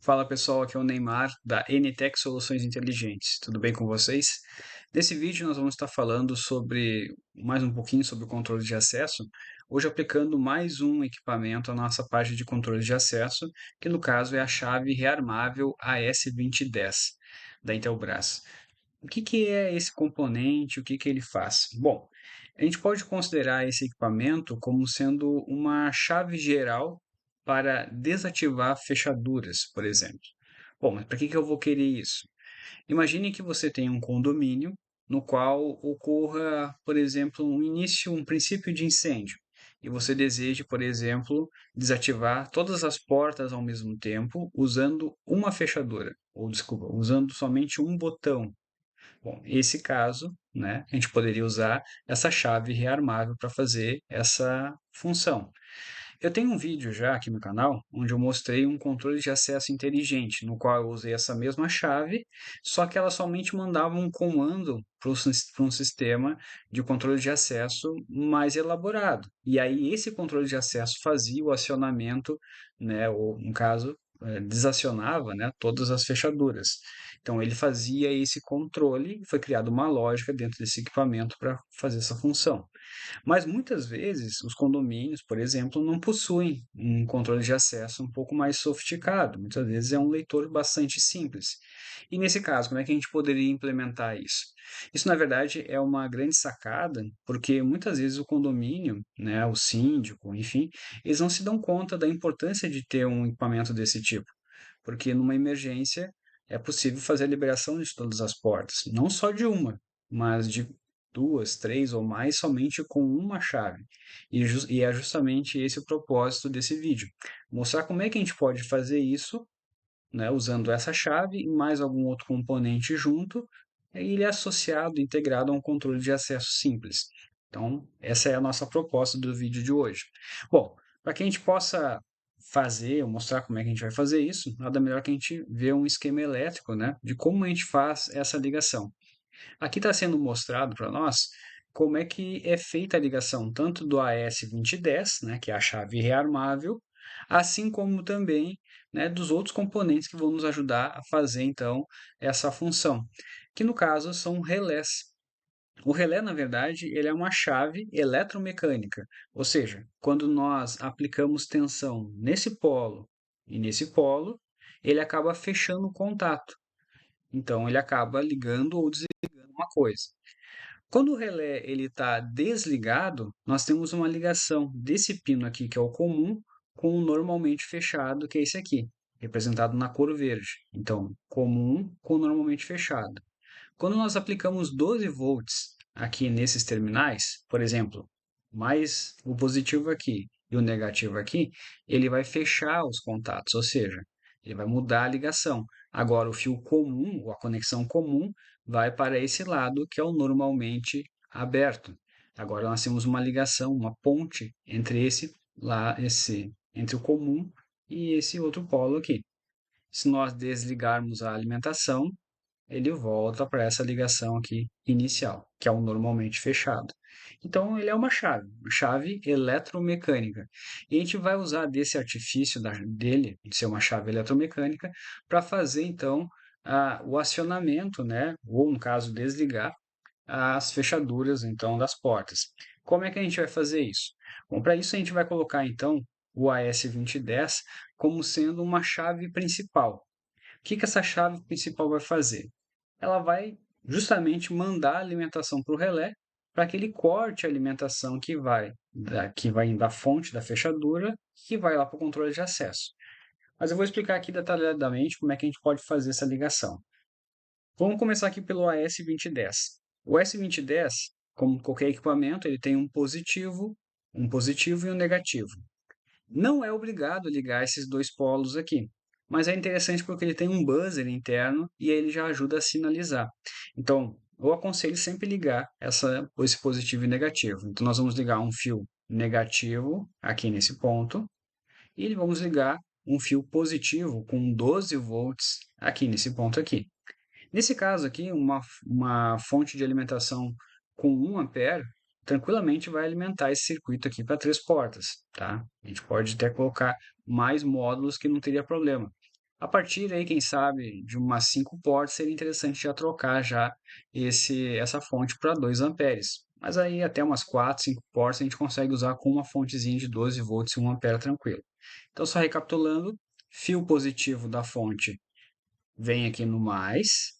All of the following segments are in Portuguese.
Fala pessoal, aqui é o Neymar da NTech Soluções Inteligentes. Tudo bem com vocês? Nesse vídeo nós vamos estar falando sobre mais um pouquinho sobre o controle de acesso, hoje aplicando mais um equipamento à nossa parte de controle de acesso, que no caso é a chave rearmável AS2010 da Intelbras. O que é esse componente? O que ele faz? Bom, a gente pode considerar esse equipamento como sendo uma chave geral para desativar fechaduras, por exemplo. Bom, mas para que eu vou querer isso? Imagine que você tem um condomínio no qual ocorra, por exemplo, um princípio de incêndio, e você deseja, por exemplo, desativar todas as portas ao mesmo tempo usando uma fechadura, ou desculpa, usando somente um botão. Bom, esse caso, né, a gente poderia usar essa chave rearmável para fazer essa função. Eu tenho um vídeo já aqui no canal onde eu mostrei um controle de acesso inteligente, no qual eu usei essa mesma chave, só que ela somente mandava um comando para um sistema de controle de acesso mais elaborado. E aí esse controle de acesso fazia o acionamento, né, ou no caso, desacionava, né, todas as fechaduras. Então ele fazia esse controle, foi criada uma lógica dentro desse equipamento para fazer essa função. Mas muitas vezes os condomínios, por exemplo, não possuem um controle de acesso um pouco mais sofisticado. Muitas vezes é um leitor bastante simples. E nesse caso, como é que a gente poderia implementar isso? Isso, na verdade, é uma grande sacada, porque muitas vezes o condomínio, né, o síndico, enfim, eles não se dão conta da importância de ter um equipamento desse tipo. Porque numa emergência é possível fazer a liberação de todas as portas, não só de uma, mas de duas, três ou mais somente com uma chave. E é justamente esse o propósito desse vídeo. Mostrar como é que a gente pode fazer isso, né, usando essa chave e mais algum outro componente junto, e ele é associado, integrado a um controle de acesso simples. Então, essa é a nossa proposta do vídeo de hoje. Bom, para que a gente possa fazer, ou mostrar como é que a gente vai fazer isso, nada melhor que a gente ver um esquema elétrico, né, de como a gente faz essa ligação. Aqui está sendo mostrado para nós como é que é feita a ligação tanto do AS2010, né, que é a chave rearmável, assim como também, né, dos outros componentes que vão nos ajudar a fazer então essa função, que no caso são relés. O relé, na verdade, ele é uma chave eletromecânica, ou seja, quando nós aplicamos tensão nesse polo e nesse polo, ele acaba fechando o contato. Então, ele acaba ligando ou desligando uma coisa. Quando o relé ele está desligado, nós temos uma ligação desse pino aqui, que é o comum, com o normalmente fechado, que é esse aqui, representado na cor verde. Então, comum com normalmente fechado. Quando nós aplicamos 12 volts aqui nesses terminais, por exemplo, mais o positivo aqui e o negativo aqui, ele vai fechar os contatos, ou seja, ele vai mudar a ligação. Agora, o fio comum, ou a conexão comum, vai para esse lado, que é o normalmente aberto. Agora, nós temos uma ligação, uma ponte entre entre o comum e esse outro polo aqui. Se nós desligarmos a alimentação, ele volta para essa ligação aqui inicial, que é o normalmente fechado. Então, ele é uma chave eletromecânica. E a gente vai usar desse artifício dele, de ser uma chave eletromecânica, para fazer então o acionamento, né? Ou no caso, desligar as fechaduras então das portas. Como é que a gente vai fazer isso? Bom, para isso a gente vai colocar então o AS2010 como sendo uma chave principal. O que essa chave principal vai fazer? Ela vai justamente mandar a alimentação para o relé para que ele corte a alimentação que vai da fonte da fechadura que vai lá para o controle de acesso. Mas eu vou explicar aqui detalhadamente como é que a gente pode fazer essa ligação. Vamos começar aqui pelo AS2010. O AS2010, como qualquer equipamento, ele tem um positivo e um negativo. Não é obrigado ligar esses dois polos aqui, mas é interessante porque ele tem um buzzer interno e ele já ajuda a sinalizar. Então, eu aconselho sempre ligar esse positivo e negativo. Então, nós vamos ligar um fio negativo aqui nesse ponto e vamos ligar um fio positivo com 12 volts aqui nesse ponto aqui. Nesse caso aqui, uma fonte de alimentação com 1 ampere tranquilamente vai alimentar esse circuito aqui para 3 portas, tá? A gente pode até colocar mais módulos que não teria problema. A partir aí, quem sabe, de umas 5 portas, seria interessante já trocar já essa fonte para 2 amperes. Mas aí até umas 4, 5 portas a gente consegue usar com uma fontezinha de 12 volts e 1 ampere tranquilo. Então, só recapitulando, fio positivo da fonte vem aqui no mais,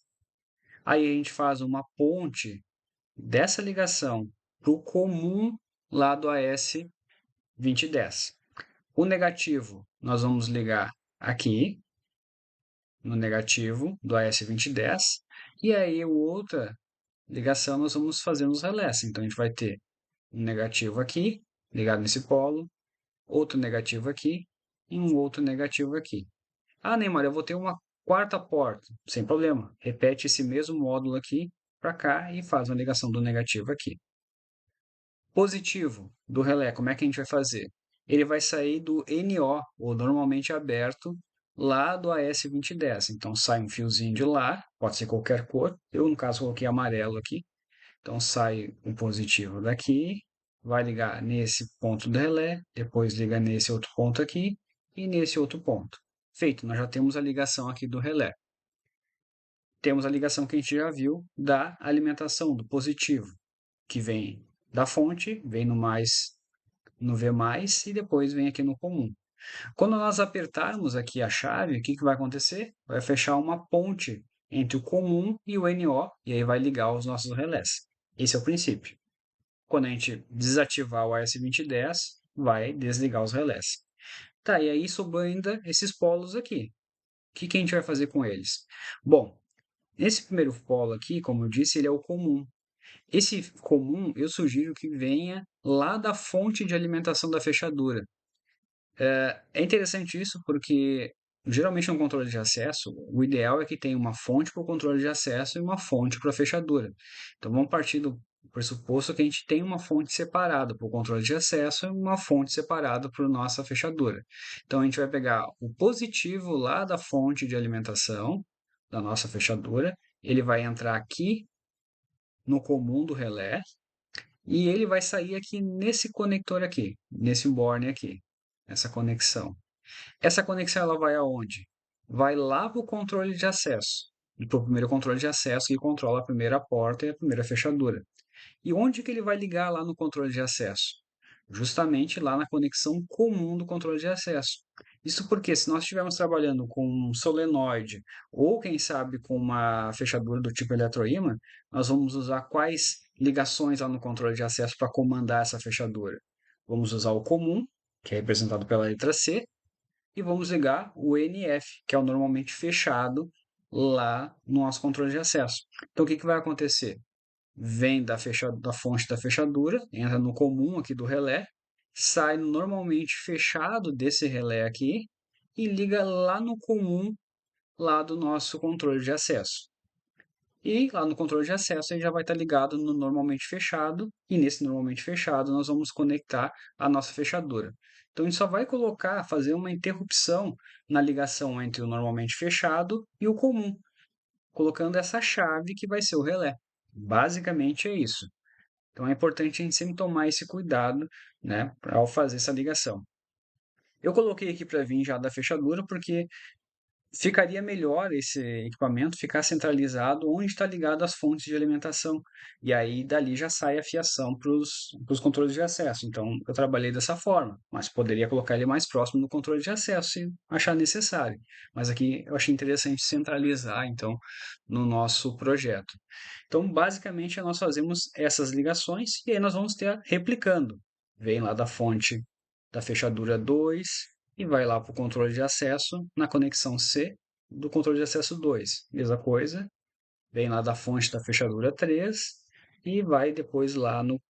aí a gente faz uma ponte dessa ligação para o comum lá do AS2010. O negativo nós vamos ligar aqui, no negativo do AS2010, e aí a outra ligação nós vamos fazer nos relés. Então a gente vai ter um negativo aqui, ligado nesse polo, outro negativo aqui e um outro negativo aqui. Ah, Neymar, eu vou ter uma quarta porta. Sem problema. Repete esse mesmo módulo aqui para cá e faz uma ligação do negativo aqui. Positivo do relé, como é que a gente vai fazer? Ele vai sair do NO, ou normalmente aberto, lá do AS2010. Então sai um fiozinho de lá, pode ser qualquer cor. Eu, no caso, coloquei amarelo aqui. Então sai um positivo daqui, vai ligar nesse ponto do relé, depois liga nesse outro ponto aqui e nesse outro ponto. Feito, nós já temos a ligação aqui do relé. Temos a ligação que a gente já viu da alimentação, do positivo, que vem da fonte, vem no mais, no V+, e depois vem aqui no comum. Quando nós apertarmos aqui a chave, o que vai acontecer? Vai fechar uma ponte entre o comum e o NO, e aí vai ligar os nossos relés. Esse é o princípio. Quando a gente desativar o AS2010, vai desligar os relés. Tá, e aí sobrou ainda esses polos aqui. O que a gente vai fazer com eles? Bom, esse primeiro polo aqui, como eu disse, ele é o comum. Esse comum, eu sugiro que venha lá da fonte de alimentação da fechadura. É interessante isso porque, geralmente, no controle de acesso, o ideal é que tenha uma fonte para o controle de acesso e uma fonte para a fechadura. Então, vamos partir do pressuposto que a gente tem uma fonte separada para o controle de acesso e uma fonte separada para a nossa fechadura. Então, a gente vai pegar o positivo lá da fonte de alimentação da nossa fechadura, ele vai entrar aqui no comum do relé e ele vai sair aqui nesse conector aqui, nesse borne aqui, essa conexão. Essa conexão ela vai aonde? Vai lá para o controle de acesso, para o primeiro controle de acesso que controla a primeira porta e a primeira fechadura. E onde que ele vai ligar lá no controle de acesso? Justamente lá na conexão comum do controle de acesso. Isso porque se nós estivermos trabalhando com um solenoide ou quem sabe com uma fechadura do tipo eletroímã, nós vamos usar quais ligações lá no controle de acesso para comandar essa fechadura? Vamos usar o comum, que é representado pela letra C, e vamos ligar o NF, que é o normalmente fechado lá no nosso controle de acesso. Então, o que vai acontecer? Vem da fonte da fechadura, entra no comum aqui do relé, sai no normalmente fechado desse relé aqui e liga lá no comum lá do nosso controle de acesso. E lá no controle de acesso ele já vai estar ligado no normalmente fechado, e nesse normalmente fechado nós vamos conectar a nossa fechadura. Então a gente só vai fazer uma interrupção na ligação entre o normalmente fechado e o comum, colocando essa chave que vai ser o relé. Basicamente é isso. Então é importante a gente sempre tomar esse cuidado, né, ao fazer essa ligação. Eu coloquei aqui para vir já da fechadura porque ficaria melhor esse equipamento ficar centralizado onde está ligado as fontes de alimentação. E aí dali já sai a fiação para os controles de acesso. Então eu trabalhei dessa forma, mas poderia colocar ele mais próximo do controle de acesso se achar necessário. Mas aqui eu achei interessante centralizar então no nosso projeto. Então basicamente nós fazemos essas ligações e aí nós vamos ter replicando. Vem lá da fonte da fechadura 2 e vai lá para o controle de acesso na conexão C do controle de acesso 2. Mesma coisa, vem lá da fonte da fechadura 3 e vai depois lá no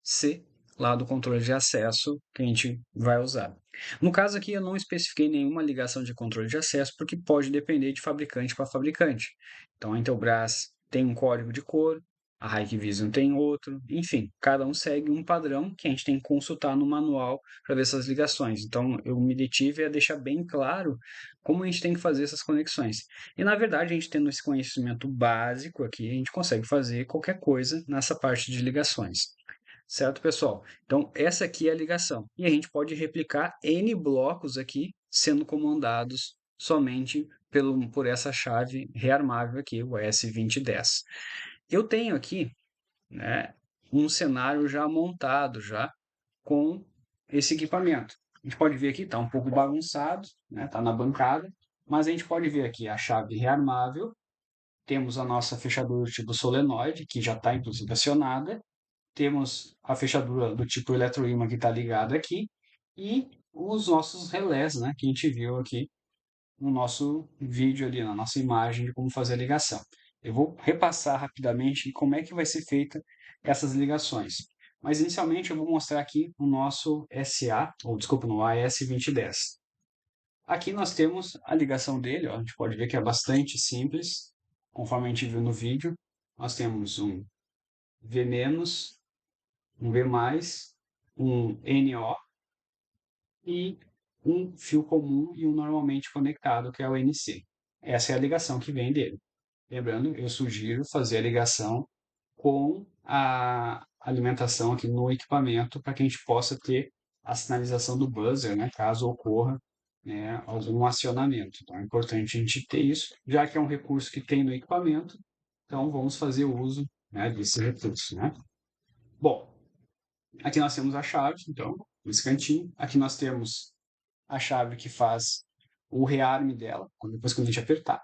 C, lá do controle de acesso que a gente vai usar. No caso aqui eu não especifiquei nenhuma ligação de controle de acesso porque pode depender de fabricante para fabricante. Então a Intelbras tem um código de cor, a Hikvision tem outro, enfim, cada um segue um padrão que a gente tem que consultar no manual para ver essas ligações. Então eu me detive a deixar bem claro como a gente tem que fazer essas conexões. E na verdade, a gente tendo esse conhecimento básico aqui, a gente consegue fazer qualquer coisa nessa parte de ligações. Certo, pessoal? Então, essa aqui é a ligação. E a gente pode replicar N blocos aqui sendo comandados somente por essa chave rearmável aqui, o ES2010. Eu tenho aqui, né, um cenário já montado já com esse equipamento. A gente pode ver aqui, está um pouco bagunçado, né, está na bancada, mas a gente pode ver aqui a chave rearmável, temos a nossa fechadura do tipo solenoide, que já está inclusive acionada, temos a fechadura do tipo eletroímã que está ligada aqui, e os nossos relés, né, que a gente viu aqui no nosso vídeo ali, na nossa imagem de como fazer a ligação. Eu vou repassar rapidamente como é que vai ser feita essas ligações. Mas inicialmente eu vou mostrar aqui o nosso SA, ou desculpa, no AS2010. Aqui nós temos a ligação dele, ó, a gente pode ver que é bastante simples, conforme a gente viu no vídeo. Nós temos um V-, um V+, um NO e um fio comum e um normalmente conectado, que é o NC. Essa é a ligação que vem dele. Lembrando, eu sugiro fazer a ligação com a alimentação aqui no equipamento para que a gente possa ter a sinalização do buzzer, né, caso ocorra, né, algum acionamento. Então é importante a gente ter isso, já que é um recurso que tem no equipamento, então vamos fazer o uso, né, desse recurso, né? Bom, aqui nós temos a chave, então, nesse cantinho. Aqui nós temos a chave que faz o rearme dela, depois que a gente apertar.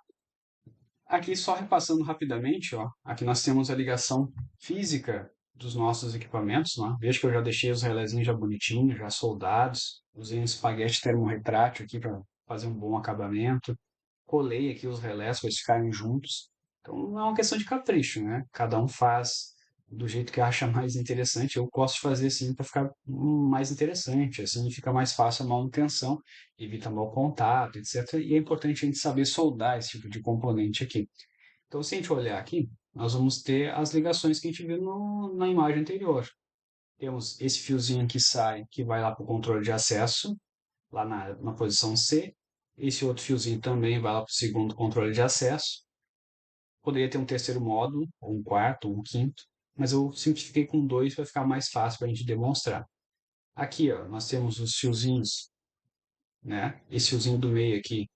Aqui só repassando rapidamente, ó, aqui nós temos a ligação física dos nossos equipamentos, né? Veja que eu já deixei os relézinhos já bonitinhos, já soldados, usei um espaguete termorretrátil aqui para fazer um bom acabamento, colei aqui os relés para eles ficarem juntos. Então não é uma questão de capricho, né? Cada um faz do jeito que acha mais interessante. Eu gosto de fazer assim para ficar mais interessante, assim fica mais fácil a manutenção, evita mau contato, etc. E é importante a gente saber soldar esse tipo de componente aqui. Então, se a gente olhar aqui, nós vamos ter as ligações que a gente viu na imagem anterior. Temos esse fiozinho que sai, que vai lá para o controle de acesso, lá na posição C. Esse outro fiozinho também vai lá para o segundo controle de acesso. Poderia ter um terceiro módulo, ou um quarto, ou um quinto, mas eu simplifiquei com dois para ficar mais fácil para a gente demonstrar. Aqui, ó, nós temos os fiozinhos, né? Esse fiozinho do meio aqui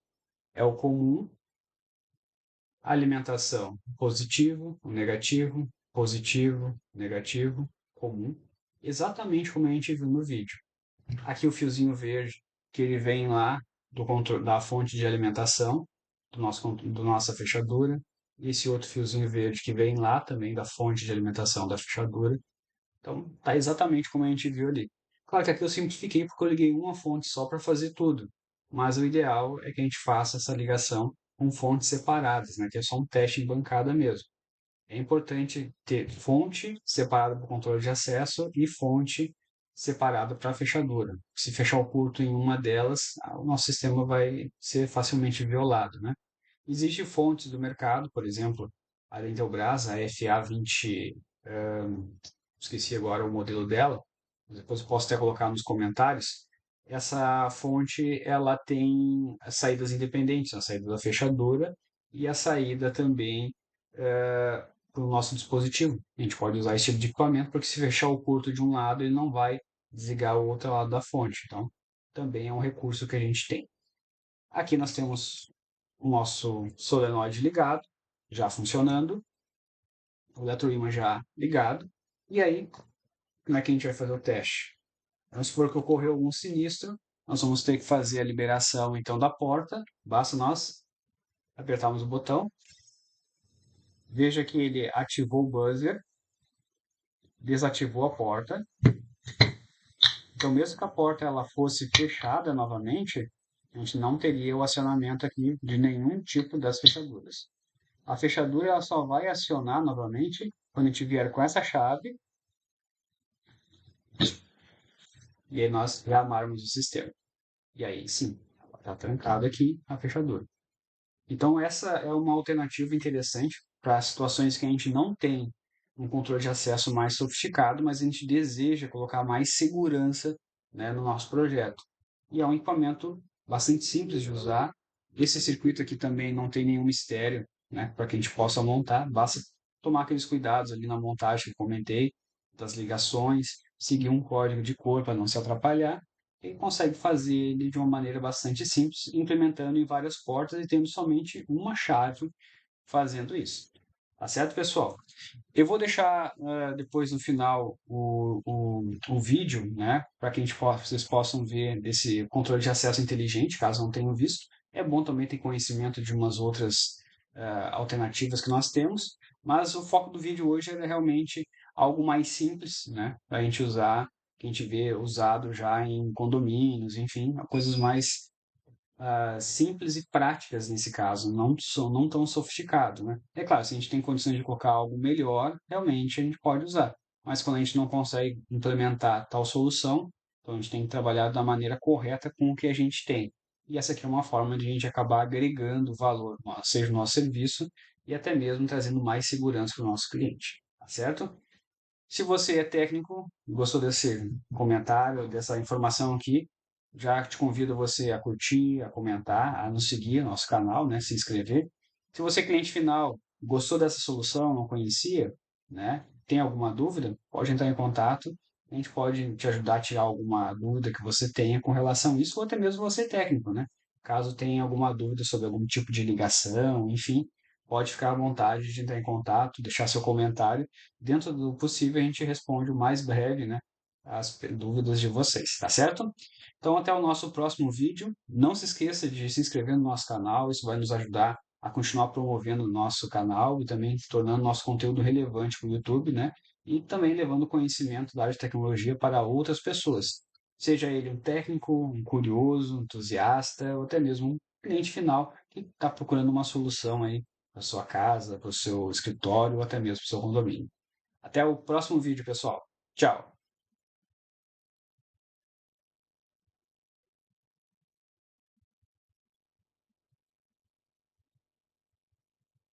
é o comum, alimentação positivo, negativo, negativo, comum, exatamente como a gente viu no vídeo. Aqui o fiozinho verde, que ele vem lá do controle, da fonte de alimentação do nossa fechadura. Esse outro fiozinho verde que vem lá também da fonte de alimentação da fechadura. Então, tá exatamente como a gente viu ali. Claro que aqui eu simplifiquei porque eu liguei uma fonte só para fazer tudo. Mas o ideal é que a gente faça essa ligação com fontes separadas, né? Que é só um teste em bancada mesmo. É importante ter fonte separada para o controle de acesso e fonte separada para a fechadura. Se fechar o curto em uma delas, o nosso sistema vai ser facilmente violado, né? Existem fontes do mercado, por exemplo, a da Intelbras, a FA20, esqueci agora o modelo dela, depois eu posso até colocar nos comentários. Essa fonte ela tem saídas independentes, a saída da fechadura e a saída também para o nosso dispositivo. A gente pode usar esse tipo de equipamento porque se fechar o curto de um lado, ele não vai desligar o outro lado da fonte. Então, também é um recurso que a gente tem. Aqui nós temos o nosso solenoide ligado, já funcionando, o eletroímã já ligado. E aí, como é que a gente vai fazer o teste? Vamos supor que ocorreu algum sinistro, nós vamos ter que fazer a liberação então da porta, basta nós apertarmos o botão. Veja que ele ativou o buzzer, desativou a porta. Então, mesmo que a porta ela fosse fechada novamente, a gente não teria o acionamento aqui de nenhum tipo das fechaduras. A fechadura ela só vai acionar novamente quando a gente vier com essa chave e aí nós reamarmos o sistema. E aí sim, está trancado aqui a fechadura. Então essa é uma alternativa interessante para situações que a gente não tem um controle de acesso mais sofisticado, mas a gente deseja colocar mais segurança, né, no nosso projeto. E é um equipamento bastante simples de usar. Esse circuito aqui também não tem nenhum mistério, né, para que a gente possa montar. Basta tomar aqueles cuidados ali na montagem que eu comentei, das ligações, seguir um código de cor para não se atrapalhar. ele consegue fazer ele de uma maneira bastante simples, implementando em várias portas e tendo somente uma chave fazendo isso. Tá certo, pessoal? Eu vou deixar depois no final o vídeo, né, para que vocês possam ver desse controle de acesso inteligente, caso não tenham visto. É bom também ter conhecimento de umas outras alternativas que nós temos, mas o foco do vídeo hoje era realmente algo mais simples, né, para a gente usar, que a gente vê usado já em condomínios, enfim, coisas mais simples e práticas nesse caso, não tão sofisticado, né? É claro, se a gente tem condições de colocar algo melhor, realmente a gente pode usar. Mas quando a gente não consegue implementar tal solução, então a gente tem que trabalhar da maneira correta com o que a gente tem. E essa aqui é uma forma de a gente acabar agregando valor, seja no nosso serviço e até mesmo trazendo mais segurança para o nosso cliente, tá certo? Se você é técnico, gostou desse comentário, dessa informação aqui, já te convido você a curtir, a comentar, a nos seguir, nosso canal, né, se inscrever. Se você é cliente final, gostou dessa solução, não conhecia, né, tem alguma dúvida, pode entrar em contato. A gente pode te ajudar a tirar alguma dúvida que você tenha com relação a isso, ou até mesmo você técnico, né? Caso tenha alguma dúvida sobre algum tipo de ligação, enfim, pode ficar à vontade de entrar em contato, deixar seu comentário. Dentro do possível, a gente responde o mais breve, né, as dúvidas de vocês, tá certo? Então, até o nosso próximo vídeo. Não se esqueça de se inscrever no nosso canal, isso vai nos ajudar a continuar promovendo o nosso canal e também tornando nosso conteúdo relevante para o YouTube, né? E também levando conhecimento da área de tecnologia para outras pessoas. Seja ele um técnico, um curioso, um entusiasta ou até mesmo um cliente final que está procurando uma solução aí para sua casa, para o seu escritório ou até mesmo para o seu condomínio. Até o próximo vídeo, pessoal. Tchau!